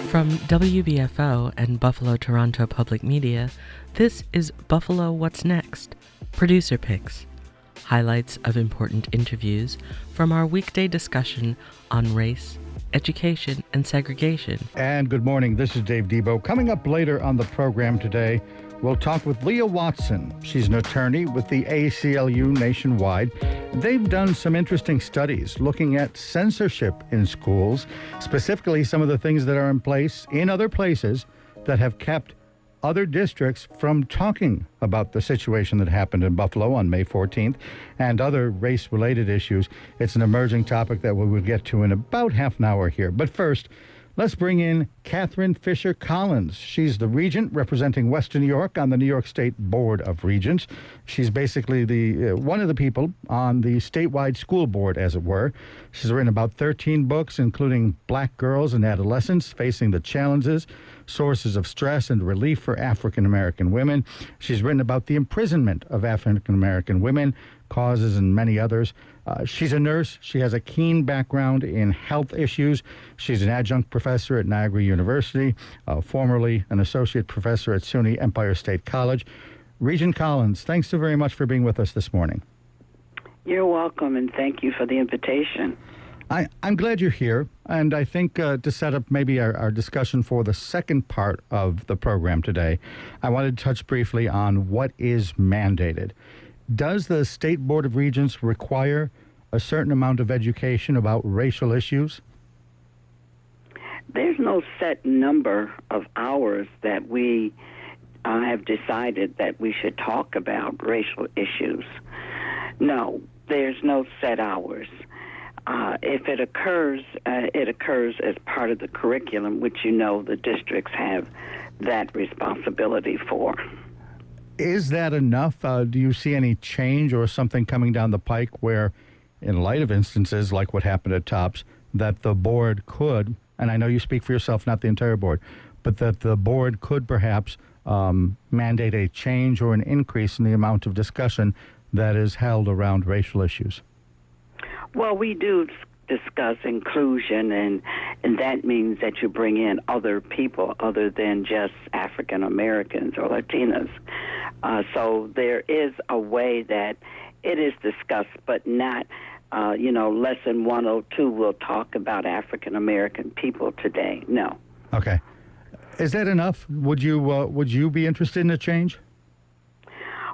From WBFO and Buffalo Toronto Public Media, this is Buffalo What's Next, Producer Picks, highlights of important interviews from our weekday discussion on race, education, and segregation. And good morning, this is Dave Debo. Coming up later on the program today, we'll talk with Leah Watson. She's an attorney with the ACLU nationwide. They've done some interesting studies looking at censorship in schools, specifically some of the things that are in place in other places that have kept other districts from talking about the situation that happened in Buffalo on May 14th and other race-related issues. It's an emerging topic that we will get to in about half an hour here. But first, let's bring in Catherine Fisher Collins. She's the regent representing Western New York on the New York State Board of Regents. She's basically the one of the people on the statewide school board, as it were. She's written about 13 books, including Black Girls and Adolescents Facing the Challenges, Sources of Stress and Relief for African American Women. She's written about the imprisonment of African American women, causes, and many others. She's a nurse. She has a keen background in health issues. She's an adjunct professor at Niagara University, formerly an associate professor at SUNY Empire State College. Regent Collins, thanks so very much for being with us this morning. You're welcome, and thank you for the invitation. I'm glad you're here, and I think to set up maybe our discussion for the second part of the program today, I wanted to touch briefly on what is mandated. Does the State Board of Regents require a certain amount of education about racial issues? There's no set number of hours that we have decided that we should talk about racial issues. No, there's no set hours. If it occurs as part of the curriculum, which the districts have that responsibility for. Is that enough? Do you see any change or something coming down the pike where, in light of instances like what happened at TOPS, that the board could, and I know you speak for yourself, not the entire board, but that the board could perhaps mandate a change or an increase in the amount of discussion that is held around racial issues? Well, we do discuss inclusion, and that means that you bring in other people other than just African Americans or Latinos. So there is a way that it is discussed, but not, lesson 102 will talk about African American people today. No. Okay. Is that enough? Would you be interested in a change?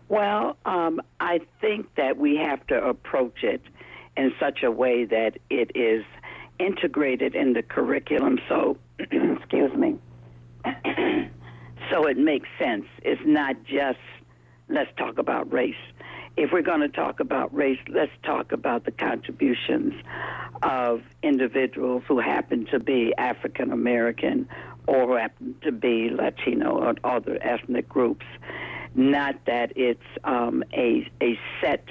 Well, I think that we have to approach it in such a way that it is integrated in the curriculum. So, excuse me. So it makes sense. It's not just let's talk about race. If we're going to talk about race, let's talk about the contributions of individuals who happen to be African American or who happen to be Latino or other ethnic groups. Not that it's a set,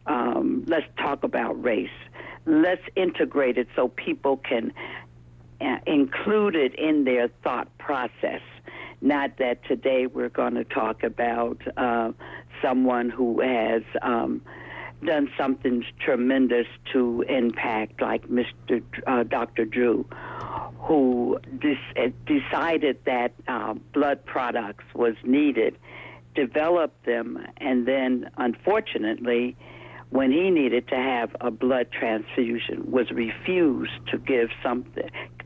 let's talk about race. Let's integrate it so people can include it in their thought process. Not that today we're going to talk about someone who has done something tremendous to impact, like Dr. Drew, who decided that blood products was needed, developed them, and then, unfortunately, when he needed to have a blood transfusion, was refused to give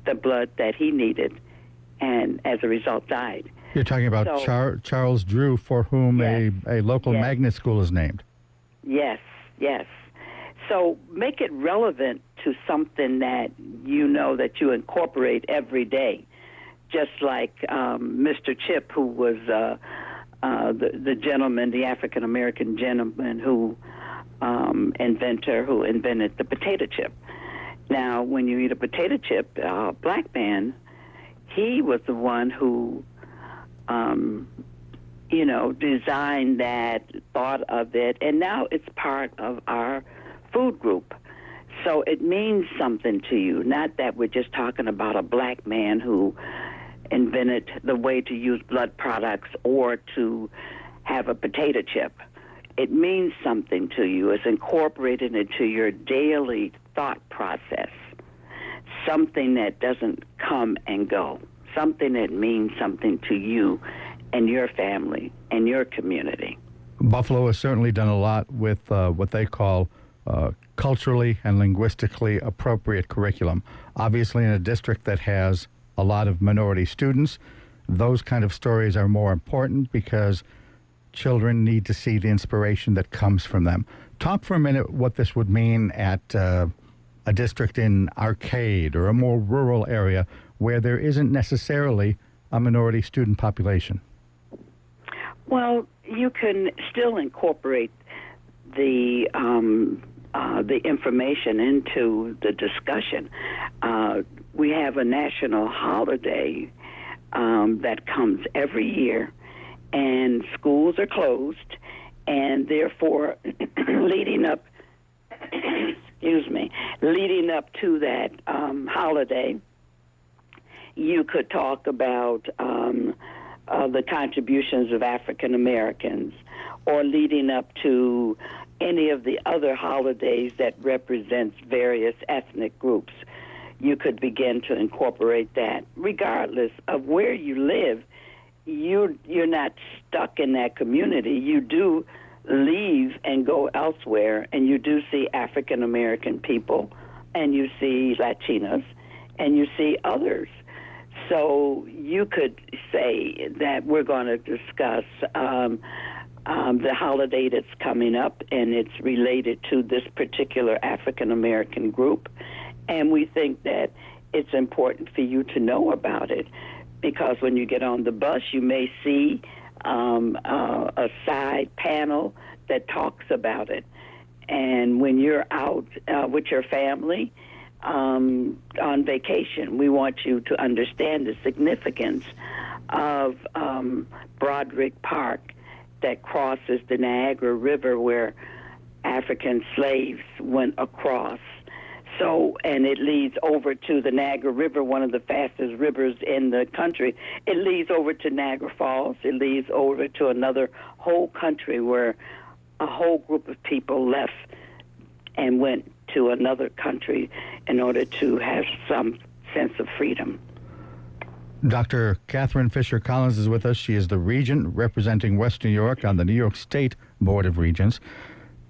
the blood that he needed, and as a result died. You're talking about Charles Drew, for whom a local magnet school is named. Yes. So make it relevant to something that that you incorporate every day, just like Mr. Chip, who was the gentleman, the African-American gentleman inventor who invented the potato chip. Now, when you eat a potato chip, black man, he was the one who, designed that, thought of it, and now it's part of our food group. So it means something to you, not that we're just talking about a black man who invented the way to use blood products or to have a potato chip. It means something to you. It's incorporated into your daily thought process, something that doesn't come and go. something that means something to you and your family and your community. Buffalo has certainly done a lot with what they call culturally and linguistically appropriate curriculum. Obviously, in a district that has a lot of minority students, those kind of stories are more important because children need to see the inspiration that comes from them. Talk for a minute what this would mean at a district in Arcade or a more rural area where there isn't necessarily a minority student population. Well, you can still incorporate the information into the discussion. We have a national holiday that comes every year, and schools are closed, and therefore, leading up to that holiday, you could talk about the contributions of African Americans, or leading up to any of the other holidays that represents various ethnic groups. You could begin to incorporate that. Regardless of where you live, you're not stuck in that community. You do leave and go elsewhere, and you do see African American people, and you see Latinos, and you see others. So you could say that we're going to discuss the holiday that's coming up, and it's related to this particular African American group. And we think that it's important for you to know about it, because when you get on the bus, you may see a side panel that talks about it. And when you're out with your family on vacation, we want you to understand the significance of Broderick Park that crosses the Niagara River, where African slaves went across. So, and it leads over to the Niagara River, one of the fastest rivers in the country. It leads over to Niagara Falls. It leads over to another whole country where a whole group of people left and went to another country in order to have some sense of freedom. Dr. Catherine Fisher Collins is with us. She is the regent representing West New York on the New York State Board of Regents.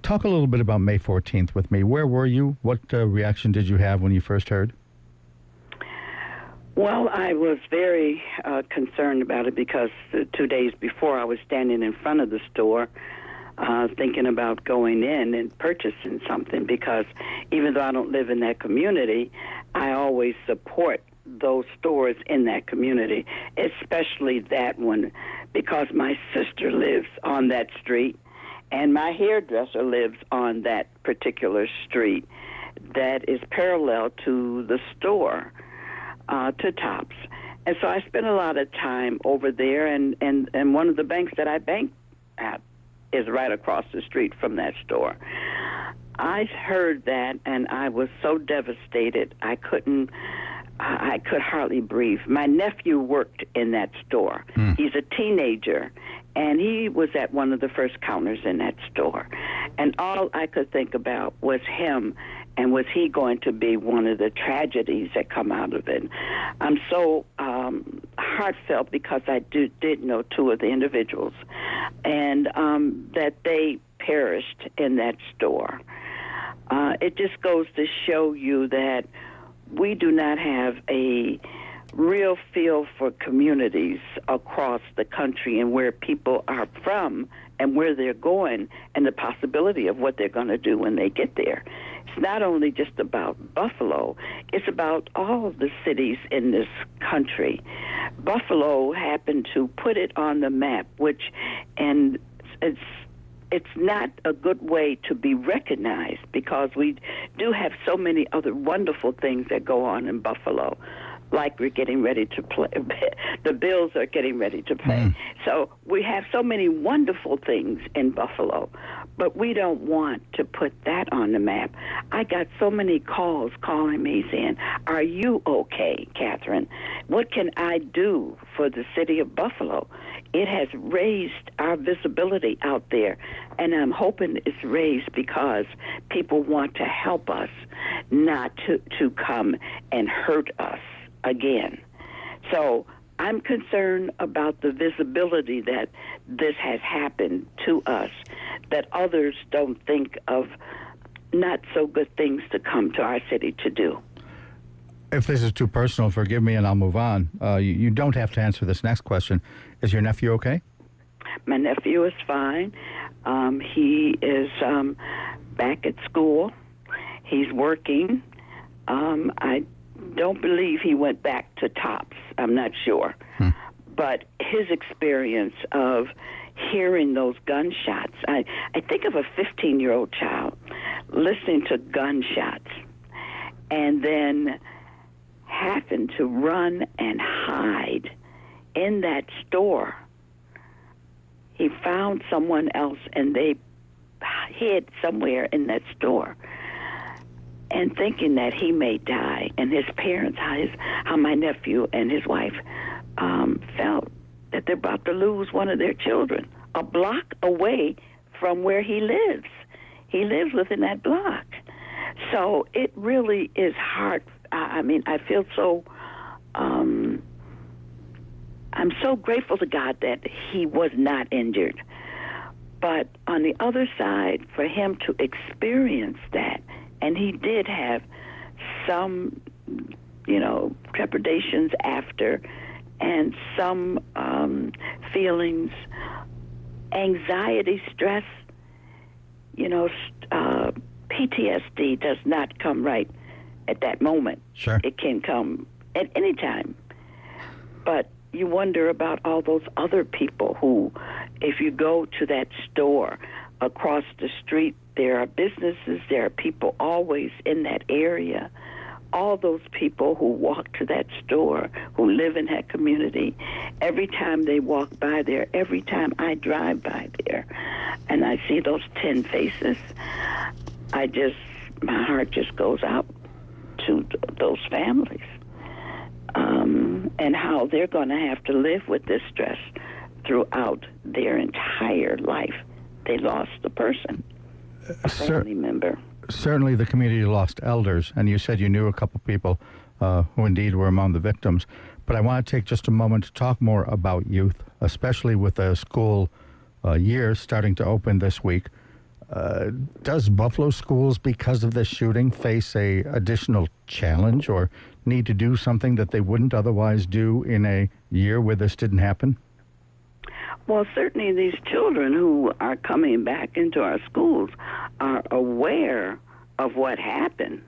Talk a little bit about May 14th with me. Where were you? What reaction did you have when you first heard? Well, I was very concerned about it because 2 days before I was standing in front of the store thinking about going in and purchasing something, because even though I don't live in that community, I always support those stores in that community, especially that one, because my sister lives on that street and my hairdresser lives on that particular street that is parallel to the store, to Tops. And so I spent a lot of time over there, and one of the banks that I bank at is right across the street from that store. I heard that, and I was so devastated, I could hardly breathe. My nephew worked in that store. He's a teenager, and he was at one of the first counters in that store. And all I could think about was him, and was he going to be one of the tragedies that come out of it. I'm so heartfelt because I did know two of the individuals, and that they perished in that store. It just goes to show you that we do not have a real feel for communities across the country and where people are from and where they're going and the possibility of what they're going to do when they get there. It's not only just about Buffalo, it's about all of the cities in this country. Buffalo happened to put it on the map, and it's not a good way to be recognized, because we do have so many other wonderful things that go on in Buffalo. Like we're getting ready to play. The Bills are getting ready to play. So we have so many wonderful things in Buffalo, but we don't want to put that on the map. I got so many calls calling me saying, "Are you okay, Catherine? What can I do for the city of Buffalo?" It has raised our visibility out there, and I'm hoping it's raised because people want to help us, not to come and hurt us again. So I'm concerned about the visibility that this has happened to us, that others don't think of not so good things to come to our city to do. If this is too personal, forgive me and I'll move on. You don't have to answer this next question. Is your nephew okay? My nephew is fine. He is back at school. He's working. I don't believe he went back to TOPS. I'm not sure. But his experience of hearing those gunshots, I think of a 15-year-old child listening to gunshots and then having to run and hide in that store. He found someone else and they hid somewhere in that store, and thinking that he may die. And his parents, how my nephew and his wife felt that they're about to lose one of their children a block away from where he lives. He lives within that block. So it really is hard. I mean, I feel so, I'm so grateful to God that he was not injured. But on the other side, for him to experience that, and he did have some, trepidations after, and some feelings, anxiety, stress, PTSD does not come right at that moment. Sure. It can come at any time. But you wonder about all those other people who, if you go to that store across the street, there are businesses, there are people always in that area. All those people who walk to that store, who live in that community, every time they walk by there, every time I drive by there, and I see those 10 faces, my heart just goes out to those families, and how they're going to have to live with this stress throughout their entire life. They lost a person, a family member. Certainly the community lost elders, and you said you knew a couple people who indeed were among the victims. But I want to take just a moment to talk more about youth, especially with the school year starting to open this week. Does Buffalo schools, because of this shooting, face a additional challenge or need to do something that they wouldn't otherwise do in a year where this didn't happen? Well, certainly these children who are coming back into our schools are aware of what happened.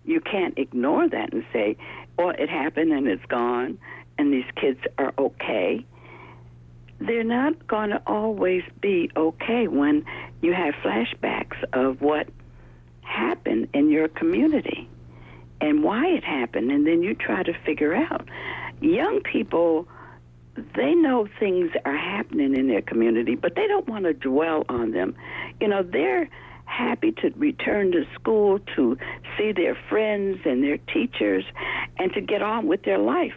You can't ignore that and say, well, it happened and it's gone and these kids are okay. They're not going to always be okay when you have flashbacks of what happened in your community and why it happened, and then you try to figure out. Young people, they know things are happening in their community, but they don't want to dwell on them. They're happy to return to school, to see their friends and their teachers, and to get on with their life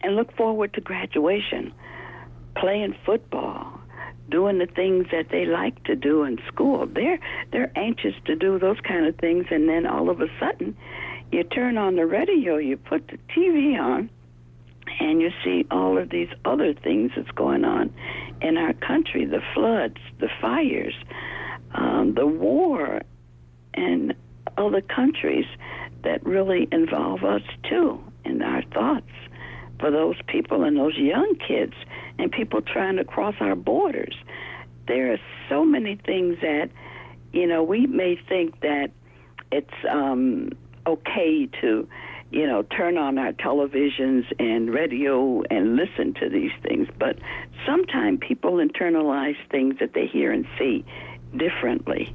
and look forward to graduation, playing football, doing the things that they like to do in school. They're anxious to do those kind of things, and then all of a sudden you turn on the radio, you put the TV on, and you see all of these other things that's going on in our country, the floods, the fires, the war, and other countries that really involve us too in our thoughts for those people and those young kids and people trying to cross our borders. There are so many things that, we may think that it's okay to turn on our televisions and radio and listen to these things. But sometimes people internalize things that they hear and see differently.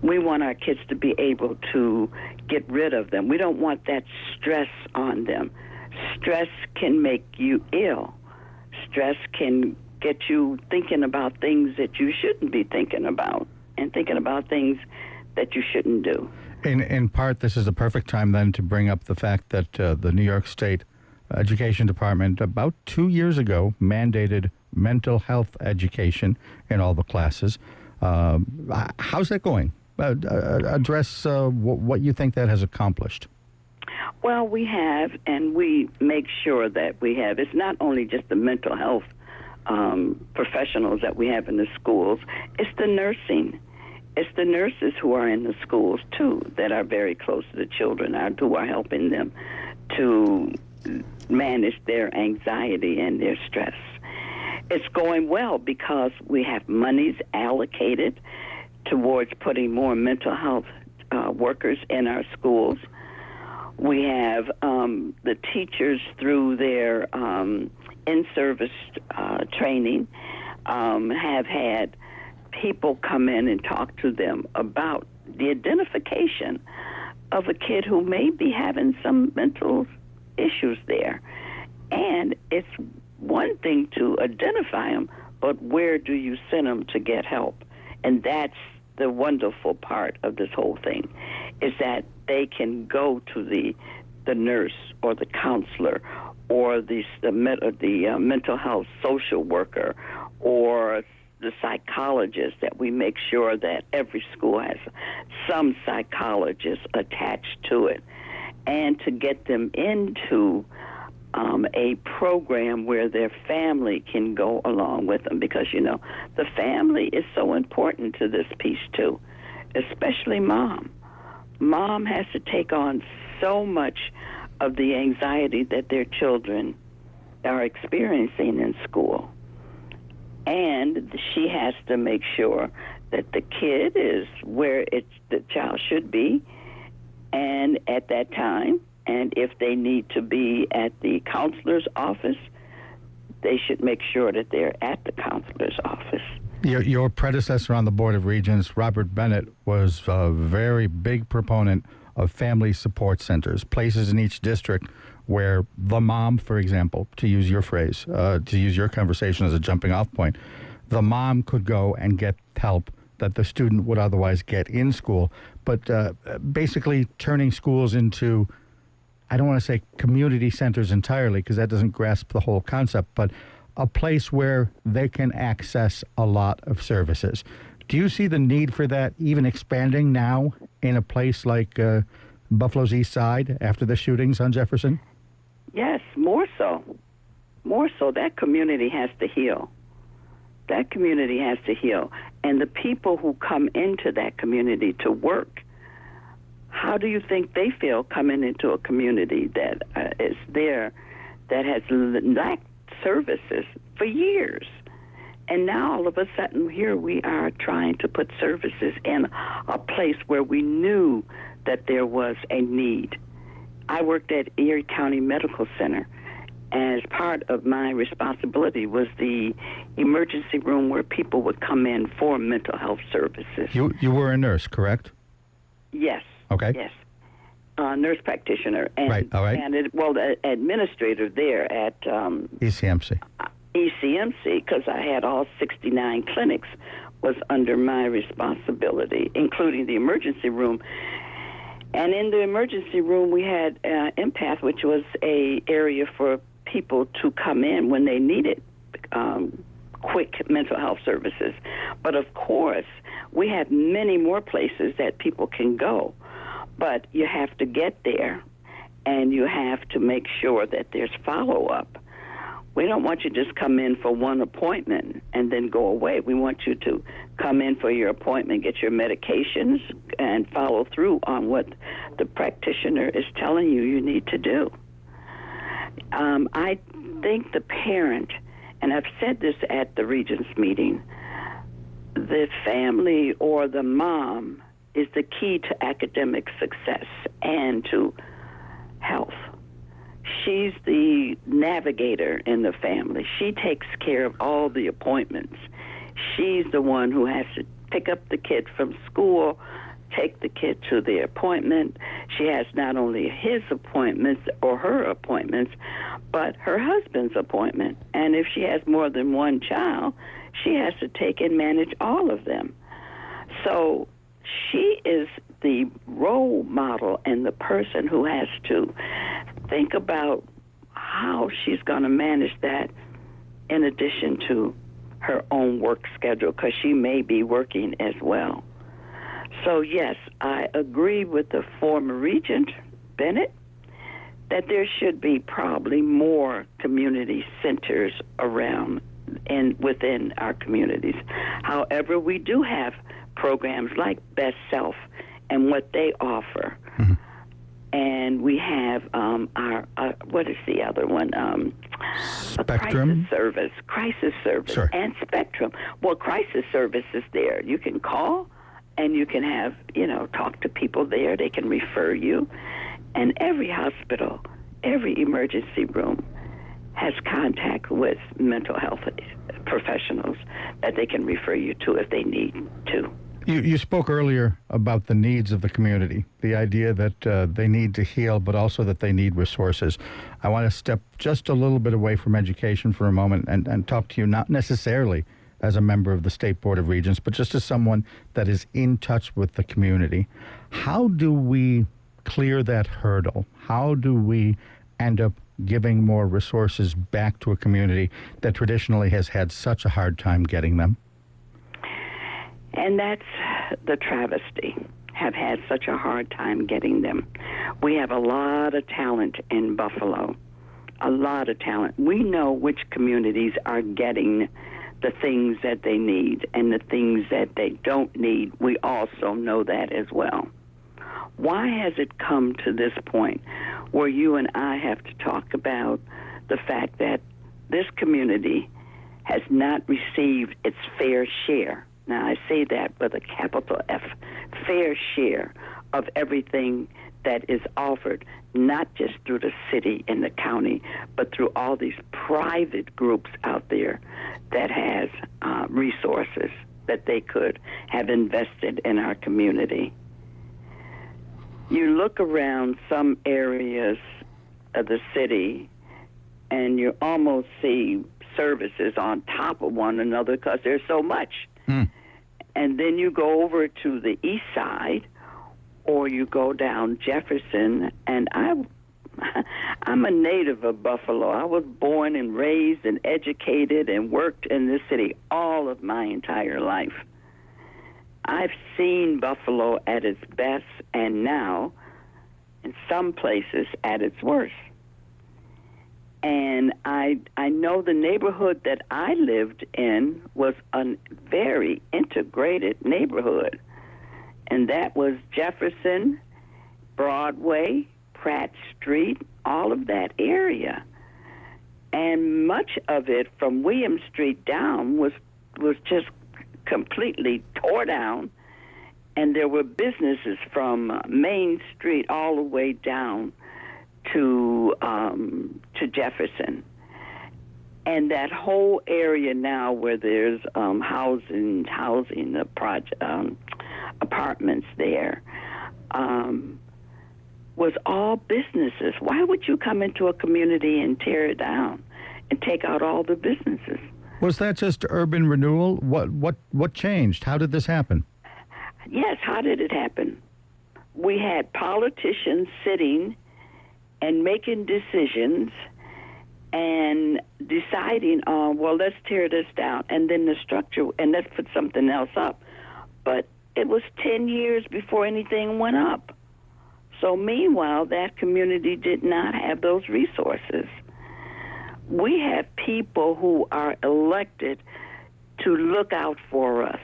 We want our kids to be able to get rid of them. We don't want that stress on them. Stress can make you ill. Stress can get you thinking about things that you shouldn't be thinking about and thinking about things that you shouldn't do. In part, this is the perfect time then to bring up the fact that the New York State Education Department about 2 years ago mandated mental health education in all the classes. How's that going? Address what you think that has accomplished. Well, we have, and we make sure that we have. It's not only just the mental health professionals that we have in the schools. It's the nursing. It's the nurses who are in the schools, too, that are very close to the children, who are helping them to manage their anxiety and their stress. It's going well because we have monies allocated towards putting more mental health workers in our schools. We have the teachers through their in-service training have had people come in and talk to them about the identification of a kid who may be having some mental issues there. And it's one thing to identify them, but where do you send them to get help? And that's the wonderful part of this whole thing, is that they can go to the nurse or the counselor or the mental health social worker or the psychologist, that we make sure that every school has some psychologist attached to it, and to get them into a program where their family can go along with them, because, the family is so important to this piece, too, especially mom. Mom has to take on so much of the anxiety that their children are experiencing in school. And she has to make sure that the kid is where the child should be, and at that time. And if they need to be at the counselor's office, they should make sure that they're at the counselor's office. Your predecessor on the Board of Regents, Robert Bennett, was a very big proponent of family support centers, places in each district where the mom, for example, to use your phrase, to use your conversation as a jumping off point, the mom could go and get help that the student would otherwise get in school, but basically turning schools into, I don't want to say community centers entirely, because that doesn't grasp the whole concept, but a place where they can access a lot of services. Do you see the need for that even expanding now in a place like Buffalo's East Side after the shootings on Jefferson? Yes, more so. More so. That community has to heal. That community has to heal. And the people who come into that community to work, how do you think they feel coming into a community that is there, that has lacked services for years? And now all of a sudden here we are trying to put services in a place where we knew that there was a need. I worked at Erie County Medical Center. As part of my responsibility was the emergency room where people would come in for mental health services. You were a nurse, correct? Yes. Okay. Yes. Nurse practitioner. And, right, all right. And the administrator there at ECMC. ECMC, because I had all 69 clinics, was under my responsibility, including the emergency room. And in the emergency room, we had Empath, which was a area for people to come in when they needed quick mental health services. But of course, we have many more places that people can go. But you have to get there, and you have to make sure that there's follow-up. We don't want you to just come in for one appointment and then go away. We want you to come in for your appointment, get your medications, and follow through on what the practitioner is telling you need to do. I think the parent, and I've said this at the Regents meeting, the family or the mom is the key to academic success and to health. She's the navigator in the family. She takes care of all the appointments. She's the one who has to pick up the kid from school, take the kid to the appointment. She has not only his appointments or her appointments, but her husband's appointment. And if she has more than one child, she has to take and manage all of them. So she is the role model and the person who has to think about how she's going to manage that in addition to her own work schedule, because she may be working as well. So, yes, I agree with the former Regent, Bennett, that there should be probably more community centers around and within our communities. However, we do have programs like Best Self and what they offer. Mm-hmm. And we have our what is the other one? Spectrum? Crisis service, sure. And Spectrum. Well, crisis service is there. You can call, and you can have, talk to people there. They can refer you. And every hospital, every emergency room has contact with mental health professionals that they can refer you to if they need to. You spoke earlier about the needs of the community, the idea that they need to heal, but also that they need resources. I want to step just a little bit away from education for a moment and talk to you not necessarily as a member of the State Board of Regents, but just as someone that is in touch with the community. How do we clear that hurdle? How do we end up giving more resources back to a community that traditionally has had such a hard time getting them? And that's the travesty, have had such a hard time getting them. We have a lot of talent in Buffalo, a lot of talent. We know which communities are getting the things that they need and the things that they don't need. We also know that as well. Why has it come to this point where you and I have to talk about the fact that this community has not received its fair share? Now, I say that with a capital F, fair share of everything that is offered, not just through the city and the county, but through all these private groups out there that has resources that they could have invested in our community. You look around some areas of the city, and you almost see services on top of one another because there's so much. And then you go over to the east side, or you go down Jefferson, and I'm a native of Buffalo. I was born and raised and educated and worked in this city all of my entire life. I've seen Buffalo at its best and now, in some places, at its worst. And I know the neighborhood that I lived in was a very integrated neighborhood. And that was Jefferson, Broadway, Pratt Street, all of that area. And much of it from William Street down was just completely tore down. And there were businesses from Main Street all the way down to Jefferson. And that whole area now where there's housing apartments there was all businesses. Why would you come into a community and tear it down and take out all the businesses? Was that just urban renewal? What changed? How did this happen? Yes, how did it happen? We had politicians sitting and making decisions and deciding, well, let's tear this down, and then the structure, and let's put something else up. But it was 10 years before anything went up. So meanwhile, that community did not have those resources. We have people who are elected to look out for us,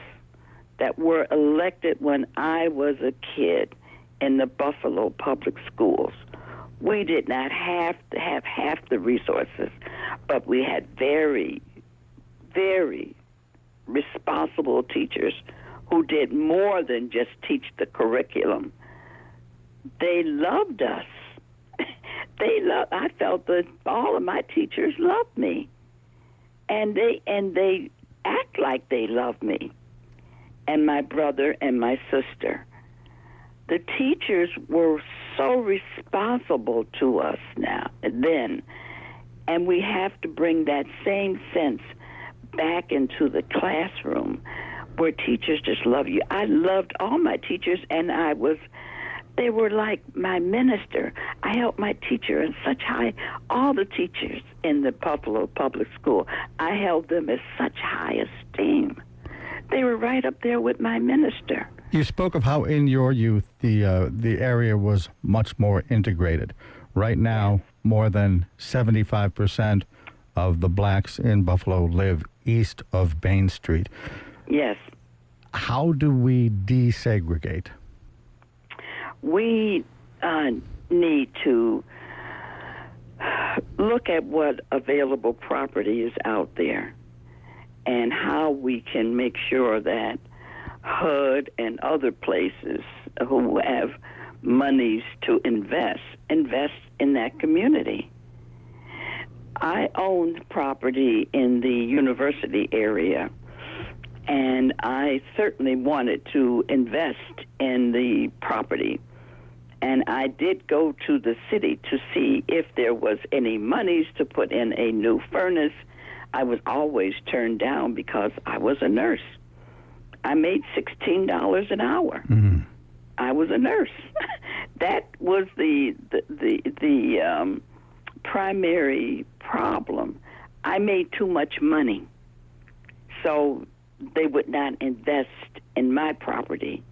that were elected when I was a kid in the Buffalo public schools. We did not have to have half the resources, but we had very, very responsible teachers who did more than just teach the curriculum. They loved us. I felt that all of my teachers loved me, and they act like they love me, and my brother and my sister. The teachers were so responsible to us then, and we have to bring that same sense back into the classroom where teachers just love you. I loved all my teachers, and they were like my minister. I held my teacher in such high, all the teachers in the Buffalo Public School, I held them in such high esteem. They were right up there with my minister. You spoke of how in your youth the area was much more integrated. Right now, more than 75% of the blacks in Buffalo live east of Main Street. Yes. How do we desegregate? We need to look at what available property is out there and how we can make sure that HUD and other places who have monies to invest in that community. I owned property in the university area, and I certainly wanted to invest in the property. And I did go to the city to see if there was any monies to put in a new furnace. I was always turned down because I was a nurse. I made $16 an hour. Mm-hmm. I was a nurse. That was the primary problem. I made too much money, so they would not invest in my property.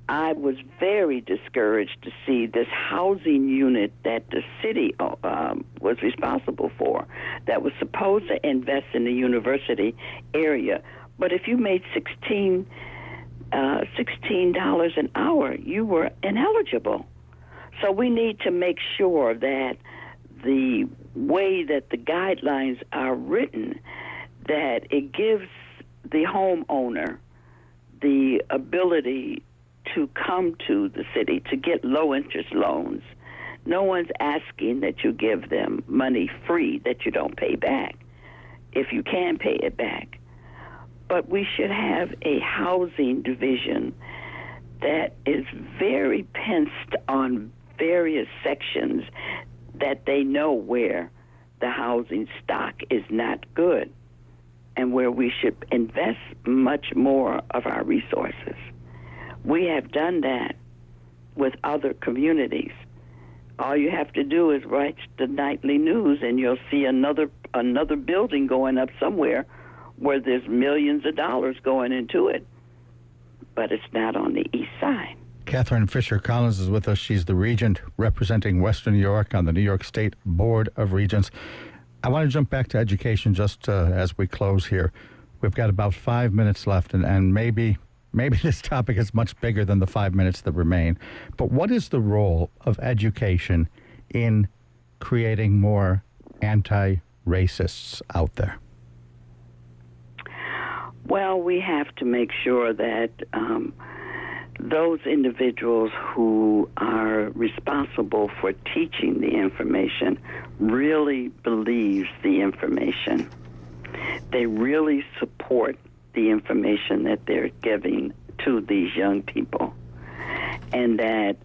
I was very discouraged to see this housing unit that the city was responsible for, that was supposed to invest in the university area. But if you made $16 an hour, you were ineligible. So we need to make sure that the way that the guidelines are written, that it gives the homeowner the ability to come to the city to get low-interest loans. No one's asking that you give them money free that you don't pay back, if you can pay it back. But we should have a housing division that is very pinched on various sections, that they know where the housing stock is not good and where we should invest much more of our resources. We have done that with other communities. All you have to do is write the nightly news, and you'll see another building going up somewhere where there's millions of dollars going into it, but it's not on the east side. Catherine Fisher Collins is with us. She's the regent representing Western New York on the New York State Board of Regents. I want to jump back to education just as we close here. We've got about 5 minutes left, and maybe this topic is much bigger than the 5 minutes that remain. But what is the role of education in creating more anti-racists out there? Well, we have to make sure that those individuals who are responsible for teaching the information really believe the information. They really support the information that they're giving to these young people, and that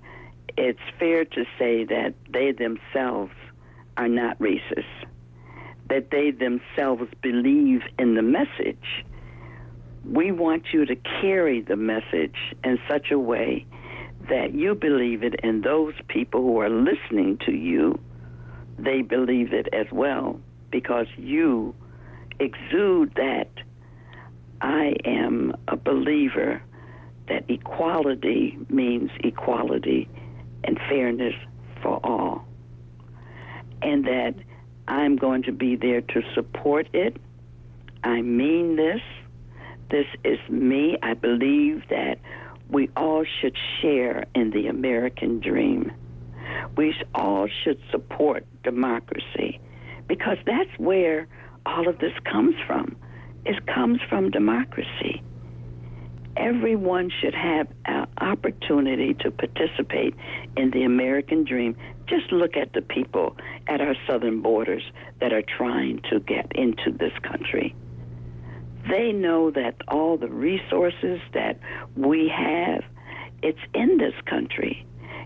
it's fair to say that they themselves are not racist, that they themselves believe in the message. We want you to carry the message in such a way that you believe it, and those people who are listening to you, they believe it as well, because you exude that I am a believer that equality means equality and fairness for all, and that I'm going to be there to support it. I mean this. This is me. I believe that we all should share in the American dream. We all should support democracy, because that's where all of this comes from. It comes from democracy. Everyone should have an opportunity to participate in the American dream. Just look at the people at our southern borders that are trying to get into this country. They know that all the resources that we have, it's in this country.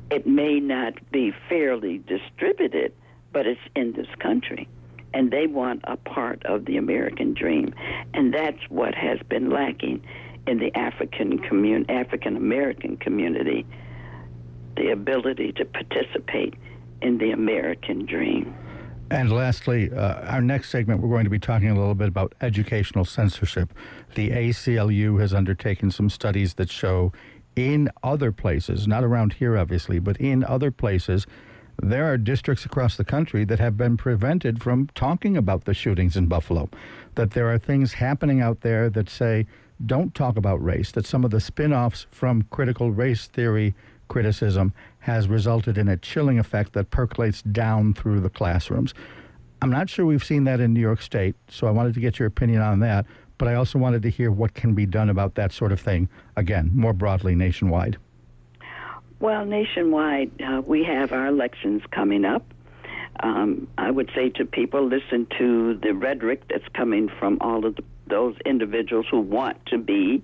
It may not be fairly distributed, but it's in this country. And they want a part of the American dream. And that's what has been lacking in the African-American community, the ability to participate in the American dream. And lastly, our next segment, we're going to be talking a little bit about educational censorship. The ACLU has undertaken some studies that show in other places, not around here obviously, but in other places, There are districts across the country that have been prevented from talking about the shootings in Buffalo, that there are things happening out there that say, don't talk about race, that some of the spin-offs from critical race theory criticism has resulted in a chilling effect that percolates down through the classrooms. I'm not sure we've seen that in New York State, so I wanted to get your opinion on that, but I also wanted to hear what can be done about that sort of thing, again, more broadly nationwide. Well, nationwide, we have our elections coming up. I would say to people, listen to the rhetoric that's coming from all of those individuals who want to be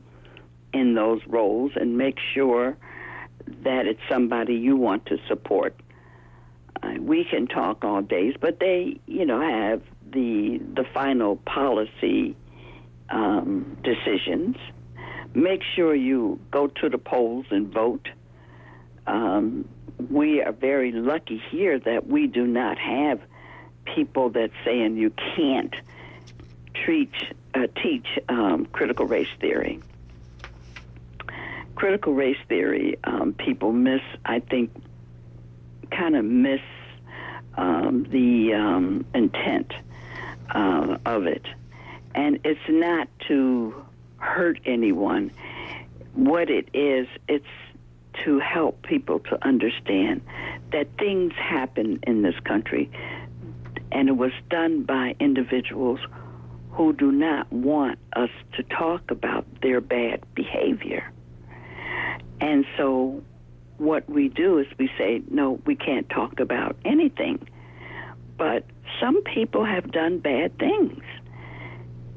in those roles, and make sure that it's somebody you want to support. We can talk all days, but they, have the final policy decisions. Make sure you go to the polls and vote. We are very lucky here that we do not have people that saying you can't teach critical race theory. Critical race theory, people miss the intent of it. And it's not to hurt anyone. What it is, it's to help people to understand that things happen in this country, and it was done by individuals who do not want us to talk about their bad behavior. And so what we do is we say, no, we can't talk about anything. But some people have done bad things,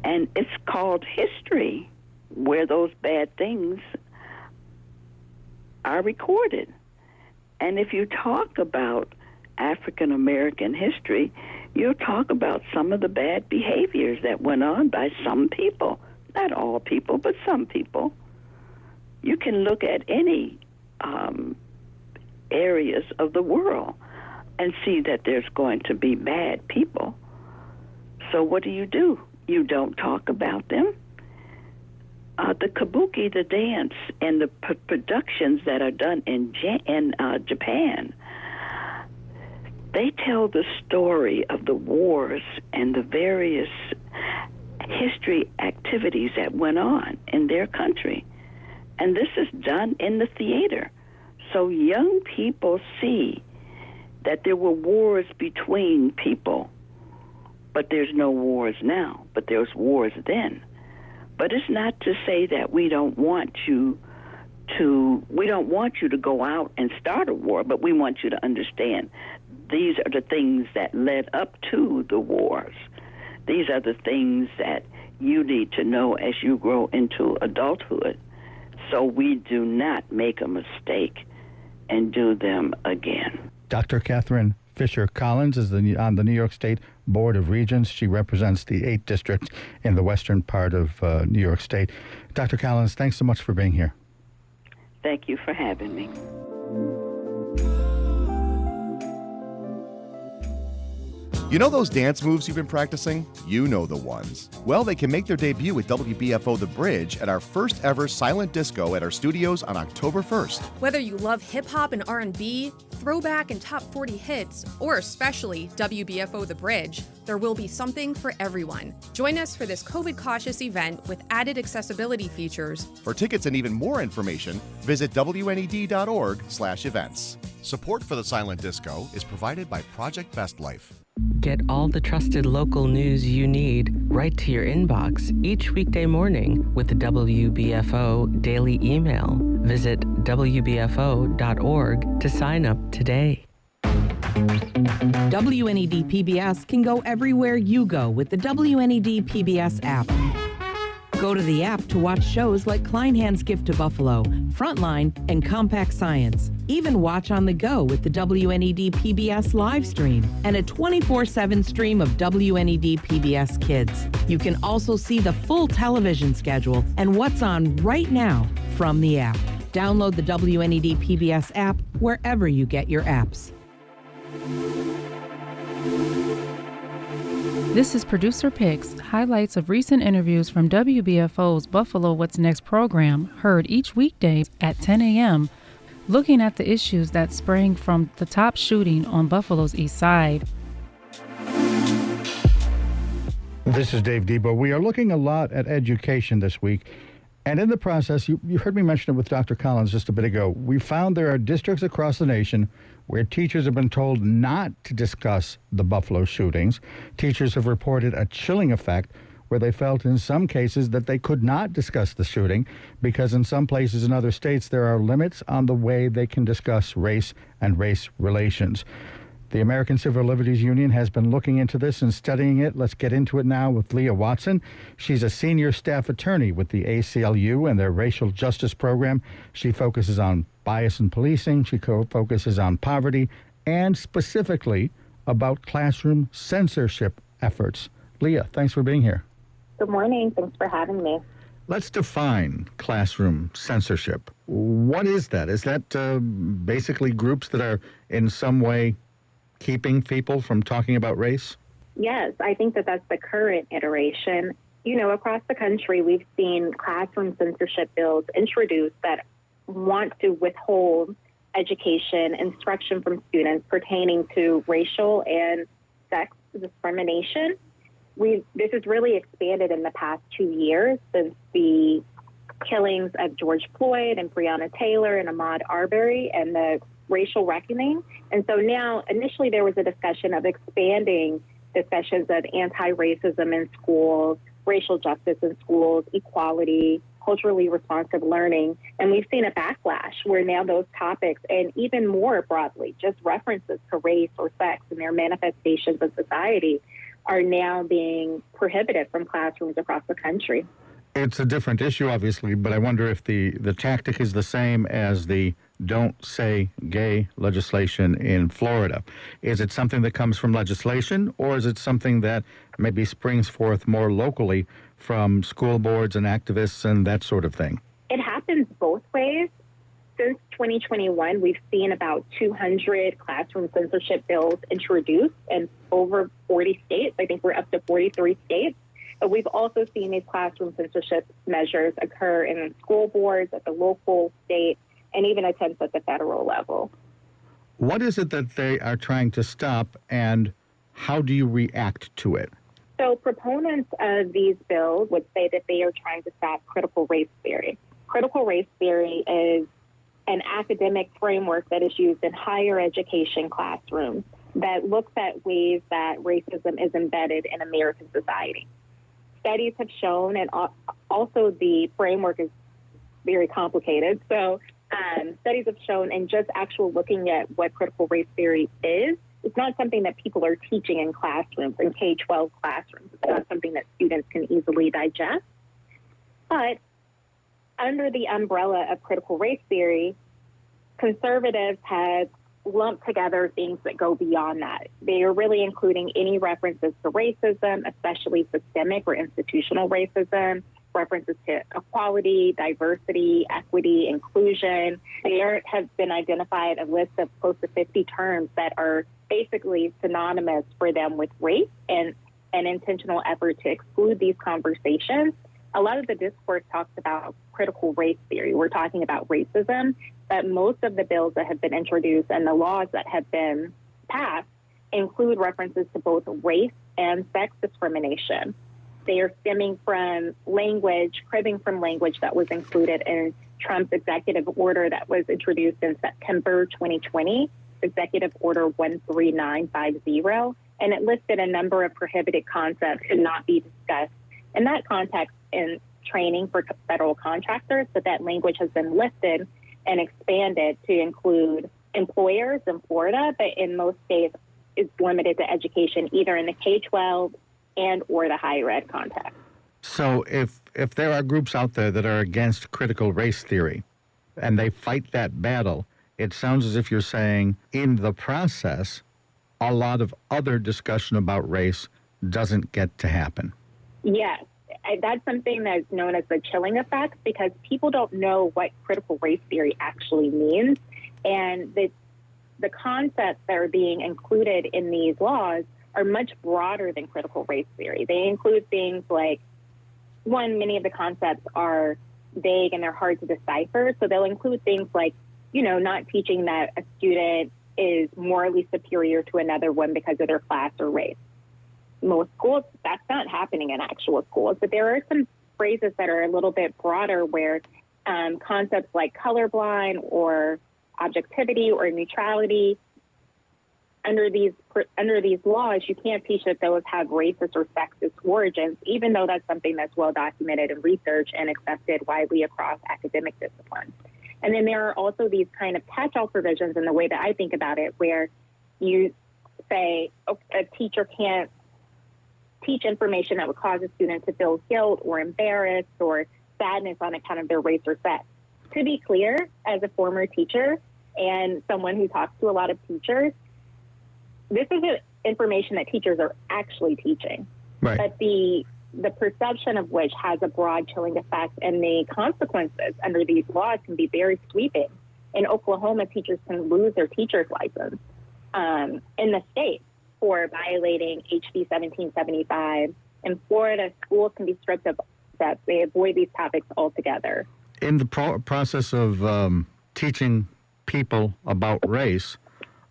and it's called history, where those bad things are recorded. And if you talk about African American history, you'll talk about some of the bad behaviors that went on by some people. Not all people, but some people. You can look at any areas of the world and see that there's going to be bad people. So what do? You don't talk about them. The kabuki, the dance, and the productions that are done in Japan, they tell the story of the wars and the various history activities that went on in their country. And this is done in the theater. So young people see that there were wars between people, but there's no wars now, but there was wars then. But it's not to say that we don't want you to go out and start a war, but we want you to understand these are the things that led up to the wars. These are the things that you need to know as you grow into adulthood, so we do not make a mistake and do them again. Dr. Catherine Fisher-Collins is on the New York State Board of Regents. She represents the 8th District in the western part of New York State. Dr. Collins, thanks so much for being here. Thank you for having me. You know those dance moves you've been practicing? You know the ones. Well, they can make their debut at WBFO The Bridge at our first ever silent disco at our studios on October 1st. Whether you love hip-hop and R&B, throwback and top 40 hits, or especially WBFO The Bridge, there will be something for everyone. Join us for this COVID-cautious event with added accessibility features. For tickets and even more information, visit WNED.org/events. Support for the silent disco is provided by Project Best Life. Get all the trusted local news you need right to your inbox each weekday morning with the WBFO daily email. Visit WBFO.org to sign up today. WNED PBS can go everywhere you go with the WNED PBS app. Go to the app to watch shows like Kleinhand's Gift to Buffalo, Frontline, and Compact Science. Even watch on the go with the WNED PBS live stream and a 24/7 stream of WNED PBS Kids. You can also see the full television schedule and what's on right now from the app. Download the WNED PBS app wherever you get your apps. This is Producer Picks, highlights of recent interviews from WBFO's Buffalo What's Next program, heard each weekday at 10 a.m. looking at the issues that sprang from the top shooting on Buffalo's East Side. This is Dave Debo. We are looking a lot at education this week. And in the process, you heard me mention it with Dr. Collins just a bit ago. We found there are districts across the nation where teachers have been told not to discuss the Buffalo shootings. Teachers have reported a chilling effect where they felt in some cases that they could not discuss the shooting because in some places in other states there are limits on the way they can discuss race and race relations. The American Civil Liberties Union has been looking into this and studying it. Let's get into it now with Leah Watson. She's a senior staff attorney with the ACLU and their racial justice program. She focuses on bias in policing. She focuses on poverty and specifically about classroom censorship efforts. Leah, thanks for being here. Good morning. Thanks for having me. Let's define classroom censorship. What is that? Is that basically groups that are in some way keeping people from talking about race? Yes, I think that that's the current iteration. You know, across the country, we've seen classroom censorship bills introduced that want to withhold education, instruction from students pertaining to racial and sex discrimination. This has really expanded in the past 2 years since the killings of George Floyd and Breonna Taylor and Ahmaud Arbery and the racial reckoning. And so now, initially there was a discussion of expanding discussions of anti-racism in schools, racial justice in schools, equality, culturally responsive learning. And we've seen a backlash where now those topics, and even more broadly, just references to race or sex and their manifestations in society, are now being prohibited from classrooms across the country. It's a different issue, obviously, but I wonder if the tactic is the same as the Don't Say Gay legislation in Florida. Is it something that comes from legislation, or is it something that maybe springs forth more locally from school boards and activists and that sort of thing? It happens both ways. Since 2021, we've seen about 200 classroom censorship bills introduced in over 40 states. I think we're up to 43 states. But we've also seen these classroom censorship measures occur in school boards, at the local, state, and even attempts at the federal level. What is it that they are trying to stop, and how do you react to it? So proponents of these bills would say that they are trying to stop critical race theory. Critical race theory is an academic framework that is used in higher education classrooms that looks at ways that racism is embedded in American society. Studies have shown, and also the framework is very complicated. So studies have shown, and just actual looking at what critical race theory is, it's not something that people are teaching in classrooms, in K-12 classrooms. It's not something that students can easily digest. But under the umbrella of critical race theory, conservatives have lumped together things that go beyond that. They are really including any references to racism, especially systemic or institutional racism, references to equality, diversity, equity, inclusion. There have been identified a list of close to 50 terms that are basically synonymous for them with race and an intentional effort to exclude these conversations. A lot of the discourse talks about critical race theory. We're talking about racism, but most of the bills that have been introduced and the laws that have been passed include references to both race and sex discrimination. They are stemming from language, cribbing from language that was included in Trump's executive order that was introduced in September 2020, Executive Order 13950, and it listed a number of prohibited concepts to not be discussed in that context in training for federal contractors, but that language has been lifted and expanded to include employers in Florida, but in most states is limited to education, either in the K-12 and or the higher ed context. So if there are groups out there that are against critical race theory and they fight that battle, it sounds as if you're saying in the process, a lot of other discussion about race doesn't get to happen. Yes. That's something that's known as the chilling effect, because people don't know what critical race theory actually means. And the concepts that are being included in these laws are much broader than critical race theory. They include things like, one, many of the concepts are vague and they're hard to decipher. So they'll include things like not teaching that a student is morally superior to another one because of their class or race. Most schools, that's not happening in actual schools, but there are some phrases that are a little bit broader where concepts like colorblind or objectivity or neutrality, under these laws, you can't teach that those have racist or sexist origins, even though that's something that's well documented in research and accepted widely across academic disciplines. And then there are also these kind of catch-all provisions in the way that I think about it, where you say a teacher can't teach information that would cause a student to feel guilt or embarrassed or sadness on account of their race or sex. To be clear, as a former teacher and someone who talks to a lot of teachers, this is information that teachers are actually teaching, right. But the perception of which has a broad chilling effect, and the consequences under these laws can be very sweeping. In Oklahoma, teachers can lose their teacher's license in the state for violating HB 1775. In Florida, schools can be stripped of that. They avoid these topics altogether. In the process of teaching people about race,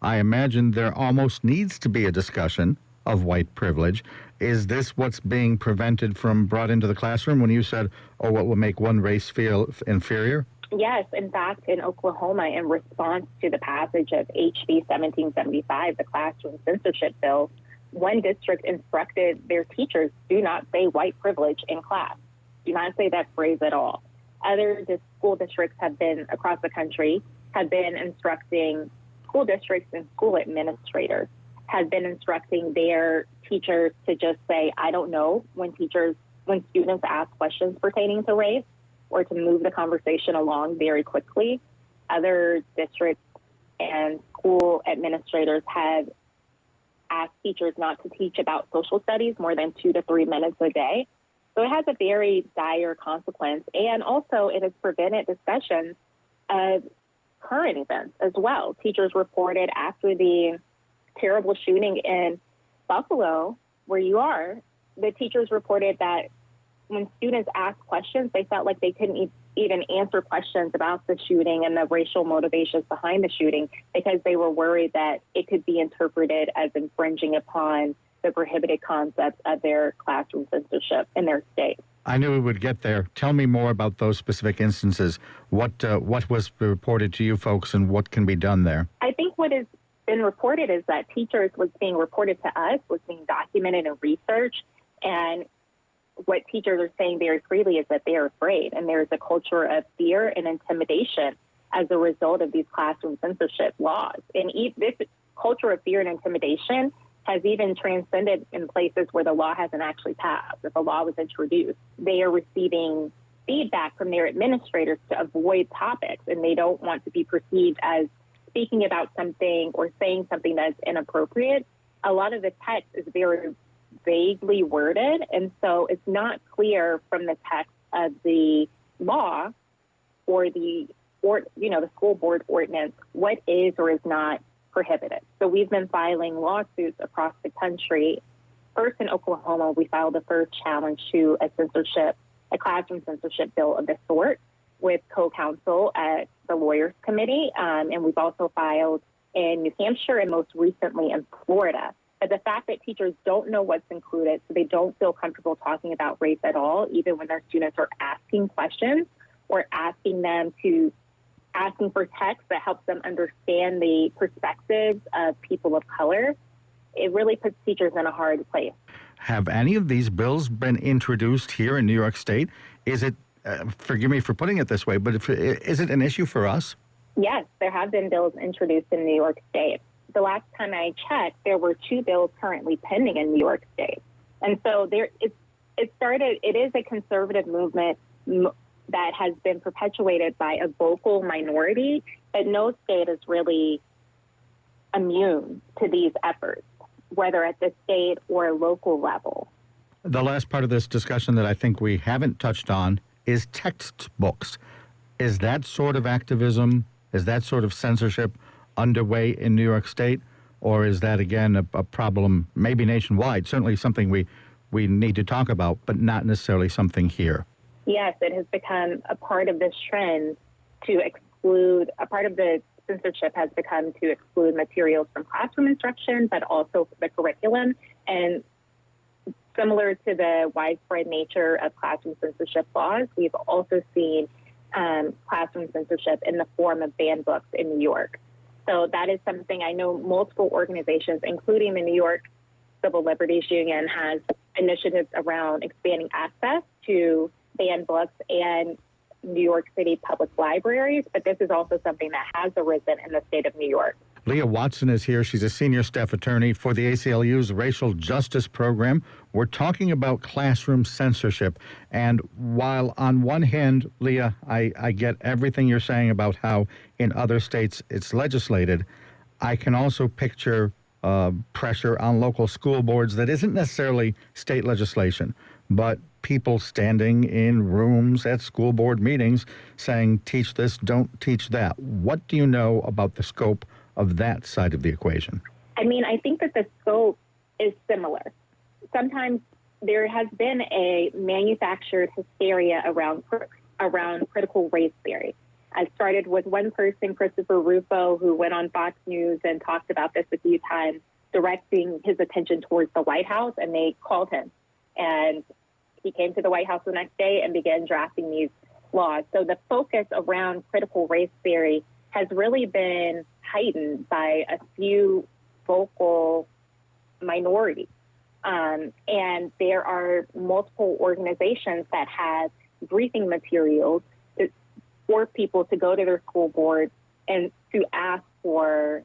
I imagine there almost needs to be a discussion of white privilege. Is this what's being prevented from brought into the classroom when you said, what will make one race feel inferior? Yes. In fact, in Oklahoma, in response to the passage of HB 1775, the classroom censorship bill, one district instructed their teachers, do not say white privilege in class. Do not say that phrase at all. Other school districts have been, across the country, have been instructing school districts and school administrators have been instructing their teachers to just say, I don't know, when students ask questions pertaining to race, or to move the conversation along very quickly. Other districts and school administrators have asked teachers not to teach about social studies more than 2 to 3 minutes a day. So it has a very dire consequence. And also it has prevented discussions of current events as well. Teachers reported after the terrible shooting in Buffalo, where you are, the teachers reported that when students asked questions, they felt like they couldn't even answer questions about the shooting and the racial motivations behind the shooting because they were worried that it could be interpreted as infringing upon the prohibited concepts of their classroom censorship in their state. I knew we would get there. Tell me more about those specific instances. What was reported to you folks and what can be done there? I think what has been reported is that teachers, what's being reported to us, was being documented in research, and what teachers are saying very freely is that they're afraid, and there's a culture of fear and intimidation as a result of these classroom censorship laws. And this culture of fear and intimidation has even transcended in places where the law hasn't actually passed. If a law was introduced, they are receiving feedback from their administrators to avoid topics, and they don't want to be perceived as speaking about something or saying something that's inappropriate. A lot of the text is very vaguely worded, and so it's not clear from the text of the law or the school board ordinance what is or is not prohibited. So we've been filing lawsuits across the country. First in Oklahoma, we filed the first challenge to a classroom censorship bill of this sort with co-counsel at the Lawyers Committee, and we've also filed in New Hampshire and most recently in Florida. But the fact that teachers don't know what's included, so they don't feel comfortable talking about race at all, even when their students are asking questions or asking for text that helps them understand the perspectives of people of color, it really puts teachers in a hard place. Have any of these bills been introduced here in New York State? Is it, forgive me for putting it this way, but is it an issue for us? Yes, there have been bills introduced in New York State. The last time I checked, there were 2 bills currently pending in New York State. And so it is a conservative movement that has been perpetuated by a vocal minority, but no state is really immune to these efforts, whether at the state or local level. The last part of this discussion that I think we haven't touched on is textbooks. Is that sort of activism, is that sort of censorship underway in New York State, or is that, again, a problem maybe nationwide, certainly something we need to talk about, but not necessarily something here? Yes, it has become a part of this trend to exclude, a part of the censorship has become to exclude materials from classroom instruction, but also the curriculum. And similar to the widespread nature of classroom censorship laws, we've also seen classroom censorship in the form of banned books in New York. So that is something I know multiple organizations, including the New York Civil Liberties Union, has initiatives around expanding access to banned books and New York City public libraries, but this is also something that has arisen in the state of New York. Leah Watson is here. She's a senior staff attorney for the ACLU's Racial Justice Program. We're talking about classroom censorship. And while on one hand, Leah, I get everything you're saying about how in other states it's legislated, I can also picture pressure on local school boards that isn't necessarily state legislation, but people standing in rooms at school board meetings saying, teach this, don't teach that. What do you know about the scope of that side of the equation? I mean, I think that the scope is similar. Sometimes there has been a manufactured hysteria around critical race theory. I started with one person, Christopher Rufo, who went on Fox News and talked about this a few times, directing his attention towards the White House, and they called him. And he came to the White House the next day and began drafting these laws. So the focus around critical race theory has really been heightened by a few vocal minorities. And there are multiple organizations that have briefing materials for people to go to their school board and to ask for,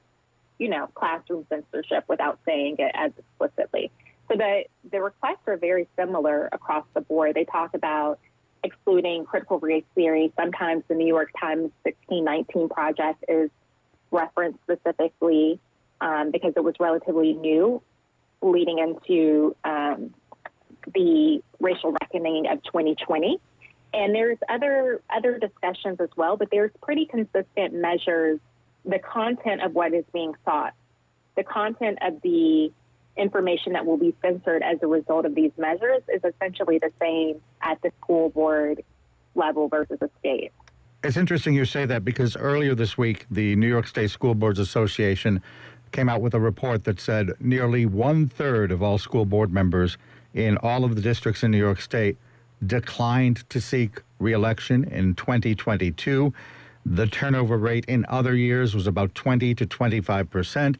classroom censorship without saying it as explicitly. So the requests are very similar across the board. They talk about excluding critical race theory. Sometimes the New York Times 1619 project is referenced specifically because it was relatively new, leading into the racial reckoning of 2020. And there's other discussions as well, but there's pretty consistent measures. The content of what is being sought, the content of the information that will be censored as a result of these measures is essentially the same at the school board level versus the state. It's interesting you say that because earlier this week, the New York State School Boards Association came out with a report that said nearly 1/3 of all school board members in all of the districts in New York State declined to seek re-election in 2022. The turnover rate in other years was about 20 to 25%.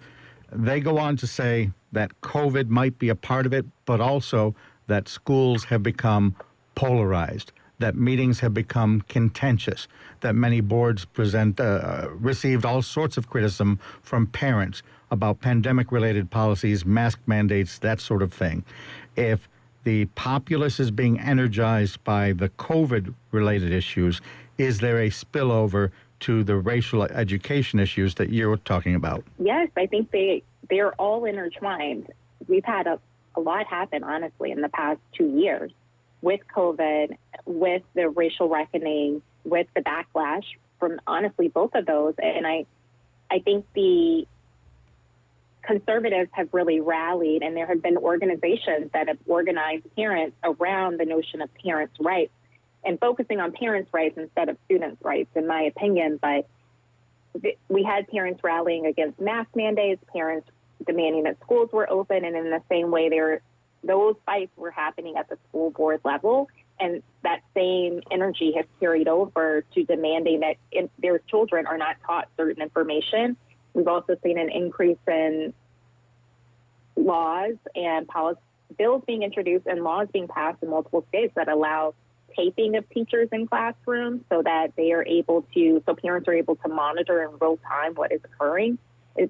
They go on to say that COVID might be a part of it, but also that schools have become polarized, that meetings have become contentious, that many boards received all sorts of criticism from parents about pandemic-related policies, mask mandates, that sort of thing. If the populace is being energized by the COVID-related issues, is there a spillover to the racial education issues that you're talking about? Yes, I think they're all intertwined. We've had a lot happen, honestly, in the past 2 years with COVID, with the racial reckoning, with the backlash from, honestly, both of those. And I think the conservatives have really rallied, and there have been organizations that have organized parents around the notion of parents' rights and focusing on parents' rights instead of students' rights, in my opinion. But we had parents rallying against mask mandates, parents demanding that schools were open, and in the same way, those fights were happening at the school board level, and that same energy has carried over to demanding that their children are not taught certain information. We've also seen an increase in laws and bills being introduced and laws being passed in multiple states that allow taping of teachers in classrooms so that so parents are able to monitor in real time what is occurring.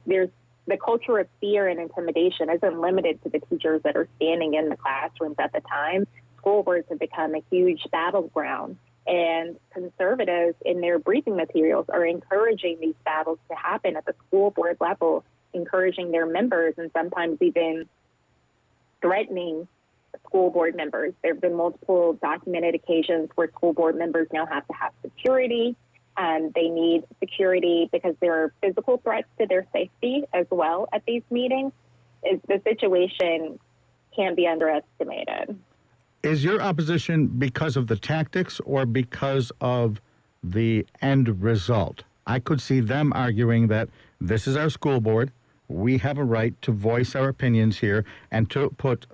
There's the culture of fear and intimidation isn't limited to the teachers that are standing in the classrooms at the time. School boards have become a huge battleground, and conservatives in their briefing materials are encouraging these battles to happen at the school board level, encouraging their members and sometimes even threatening school board members. There have been multiple documented occasions where school board members now have to have security. They need security because there are physical threats to their safety as well at these meetings. The situation can't be underestimated. Is your opposition because of the tactics or because of the end result? I could see them arguing that this is our school board. We have a right to voice our opinions here and to put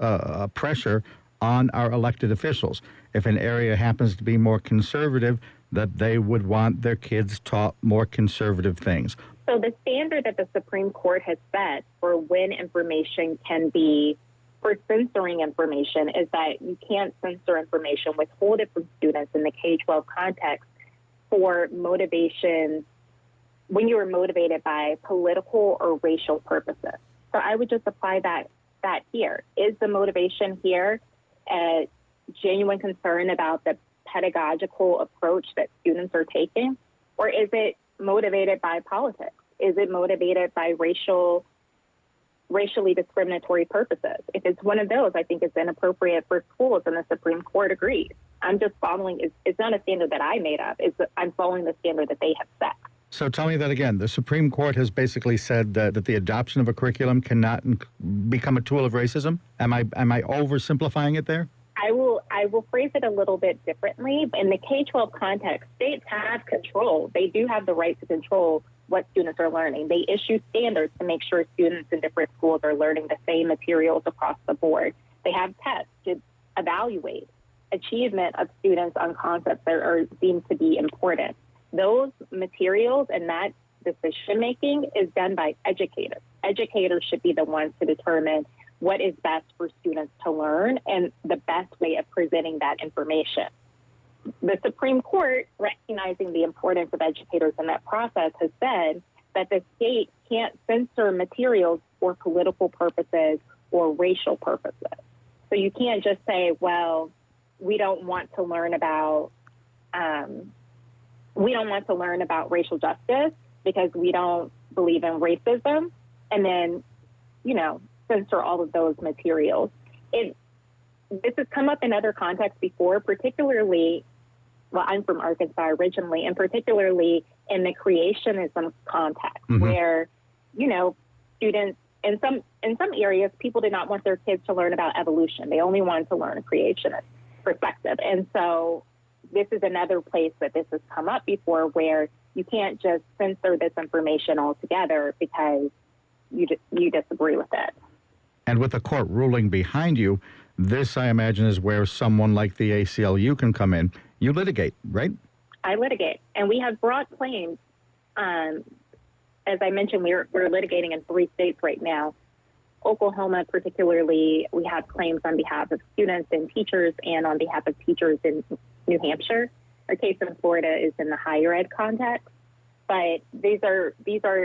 pressure on our elected officials. If an area happens to be more conservative, that they would want their kids taught more conservative things. So the standard that the Supreme Court has set for when information can be, for censoring information, is that you can't censor information, withhold it from students in the K-12 context for motivations when you are motivated by political or racial purposes. So I would just apply that here. Is the motivation here a genuine concern about the pedagogical approach that students are taking, or is it motivated by politics? Is it motivated by racially discriminatory purposes? If it's one of those, I think it's inappropriate for schools, and the Supreme Court agrees. I'm just following, it's not a standard that I made up, I'm following the standard that they have set. So tell me that again. The Supreme Court has basically said that the adoption of a curriculum cannot become a tool of racism? Am I oversimplifying it there? I will phrase it a little bit differently. In the K-12 context, states have control. They do have the right to control what students are learning. They issue standards to make sure students in different schools are learning the same materials across the board. They have tests to evaluate achievement of students on concepts that are deemed to be important. Those materials and that decision-making is done by educators. Educators should be the ones to determine what is best for students to learn and the best way of presenting that information. The Supreme Court, recognizing the importance of educators in that process, has said that the state can't censor materials for political purposes or racial purposes. So you can't just say, well, we don't want to learn about racial justice because we don't believe in racism, and then, censor all of those materials. This has come up in other contexts before, particularly, well, I'm from Arkansas originally, and particularly in the creationism context, where, students in some areas, people did not want their kids to learn about evolution. They only wanted to learn a creationist perspective. And so this is another place that this has come up before, where you can't just censor this information altogether because you disagree with it. And with the court ruling behind you, this, I imagine, is where someone like the ACLU can come in. You litigate, right? I litigate. And we have brought claims. As I mentioned, we're litigating in 3 states right now. Oklahoma, particularly, we have claims on behalf of students and teachers and on behalf of teachers in New Hampshire. Our case in Florida is in the higher ed context. But these are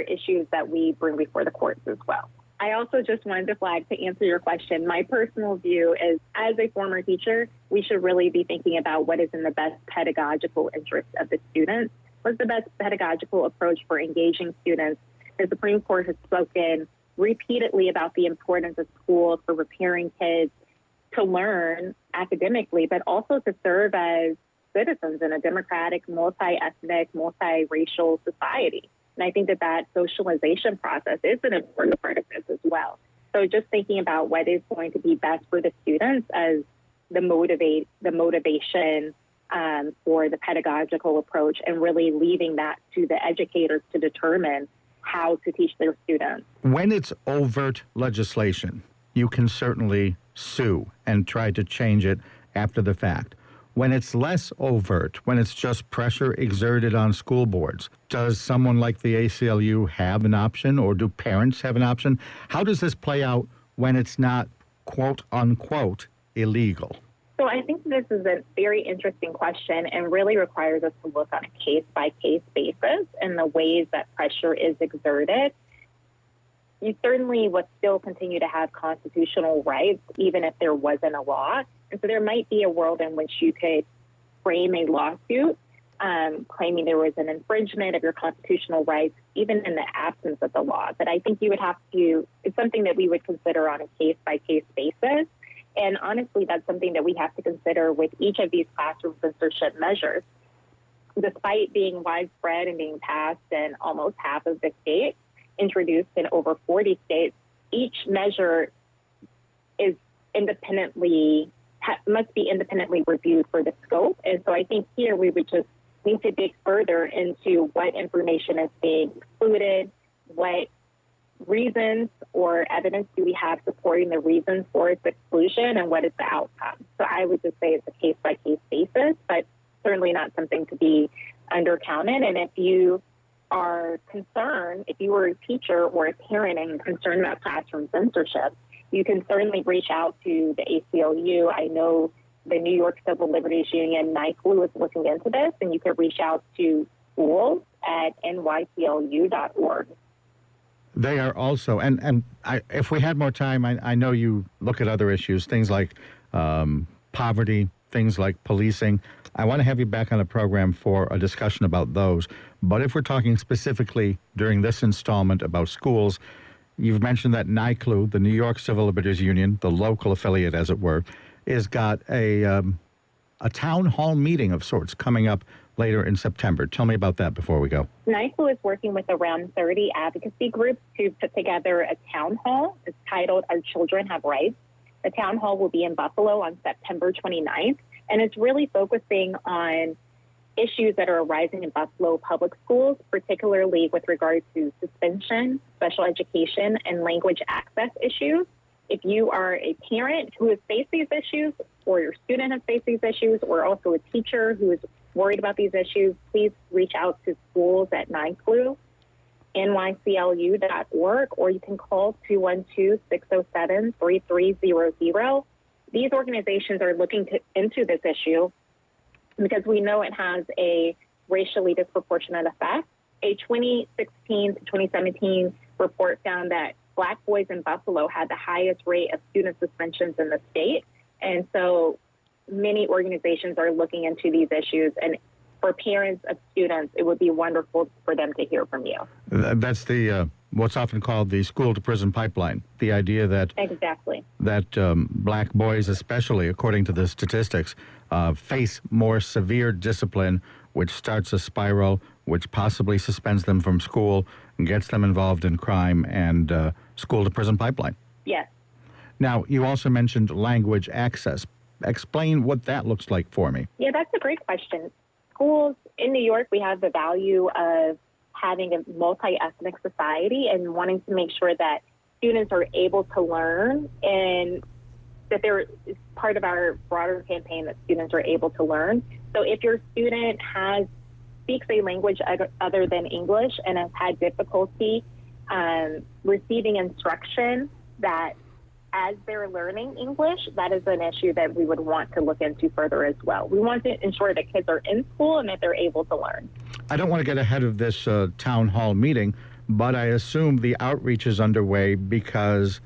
issues that we bring before the courts as well. I also just wanted to flag, to answer your question, my personal view is, as a former teacher, we should really be thinking about what is in the best pedagogical interest of the students. What's the best pedagogical approach for engaging students? The Supreme Court has spoken repeatedly about the importance of schools for preparing kids to learn academically, but also to serve as citizens in a democratic, multi-ethnic, multi-racial society. And I think that socialization process is an important part of this as well. So just thinking about what is going to be best for the students as the motivation for the pedagogical approach, and really leaving that to the educators to determine how to teach their students. When it's overt legislation, you can certainly sue and try to change it after the fact. When it's less overt, when it's just pressure exerted on school boards, does someone like the ACLU have an option, or do parents have an option? How does this play out when it's not, quote unquote, illegal? So I think this is a very interesting question and really requires us to look on a case-by-case basis and the ways that pressure is exerted. You certainly would still continue to have constitutional rights, even if there wasn't a law. And so there might be a world in which you could frame a lawsuit claiming there was an infringement of your constitutional rights, even in the absence of the law. But I think you would have to, it's something that we would consider on a case-by-case basis. And honestly, that's something that we have to consider with each of these classroom censorship measures. Despite being widespread and being passed in almost half of the states, introduced in over 40 states, each measure is must be independently reviewed for the scope. And so I think here we would just need to dig further into what information is being excluded, what reasons or evidence do we have supporting the reasons for its exclusion, and what is the outcome. So I would just say it's a case-by-case basis, but certainly not something to be undercounted. And if you are concerned, if you were a teacher or a parent and concerned about classroom censorship, you can certainly reach out to the ACLU. I know the New York Civil Liberties Union, NYCLU, is looking into this, and you can reach out to schools at nyclu.org. They are also, if we had more time, I know you look at other issues, things like poverty, things like policing. I want to have you back on the program for a discussion about those. But if we're talking specifically during this installment about schools, you've mentioned that NYCLU, the New York Civil Liberties Union, the local affiliate, as it were, has got a town hall meeting of sorts coming up later in September. Tell me about that before we go. NYCLU is working with around 30 advocacy groups to put together a town hall. It's titled Our Children Have Rights. The town hall will be in Buffalo on September 29th, and it's really focusing on issues that are arising in Buffalo public schools, particularly with regard to suspension, special education, and language access issues. If you are a parent who has faced these issues, or your student has faced these issues, or also a teacher who is worried about these issues, please reach out to schools at NYCLU, nyclu.org, or you can call 212-607-3300. These organizations are looking into this issue because we know it has a racially disproportionate effect. A 2016 to 2017 report found that Black boys in Buffalo had the highest rate of student suspensions in the state. And so many organizations are looking into these issues. And for parents of students, it would be wonderful for them to hear from you. That's the what's often called the school-to-prison pipeline, the idea that exactly that Black boys, especially according to the statistics, face more severe discipline, which starts a spiral, which possibly suspends them from school and gets them involved in crime, and school-to-prison pipeline. Yes. Now, you also mentioned language access. Explain what that looks like for me. Yeah, that's a great question. Schools in New York, we have the value of having a multi-ethnic society and wanting to make sure that students are able to learn, and that they're part of our broader campaign that students are able to learn. So if your student speaks a language other than English and has had difficulty receiving instruction that as they're learning English, that is an issue that we would want to look into further as well. We want to ensure that kids are in school and that they're able to learn. I don't want to get ahead of this town hall meeting, but I assume the outreach is underway because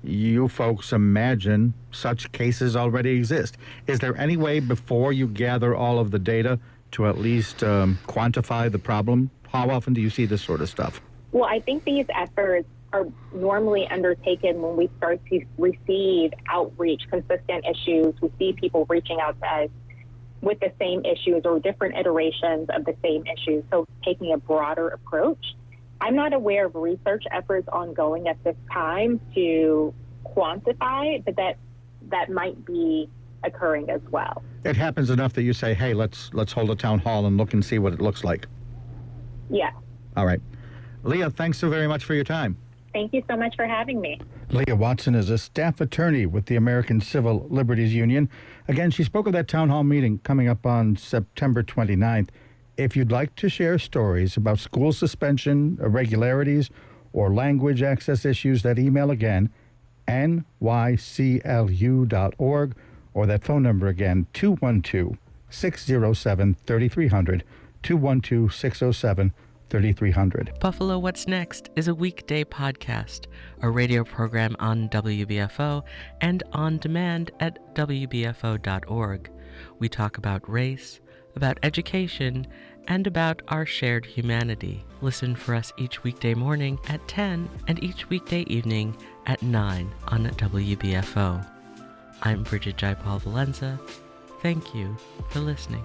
you folks imagine such cases already exist. Is there any way before you gather all of the data to at least quantify the problem? How often do you see this sort of stuff? Well, I think these efforts are normally undertaken when we start to receive outreach, consistent issues. We see people reaching out to us with the same issues or different iterations of the same issues. So taking a broader approach. I'm not aware of research efforts ongoing at this time to quantify, but that might be occurring as well. It happens enough that you say, hey, let's hold a town hall and look and see what it looks like. Yeah. All right. Leah, thanks so very much for your time. Thank you so much for having me. Leah Watson is a staff attorney with the American Civil Liberties Union. Again, she spoke of that town hall meeting coming up on September 29th. If you'd like to share stories about school suspension, irregularities, or language access issues, that email again, nyclu.org, or that phone number again, 212-607-3300, 212-607-3300. Buffalo What's Next is a weekday podcast, a radio program on WBFO and on demand at WBFO.org. We talk about race, about education, and about our shared humanity. Listen for us each weekday morning at 10 and each weekday evening at 9 on WBFO. I'm Bridget Jaipal Valenza. Thank you for listening.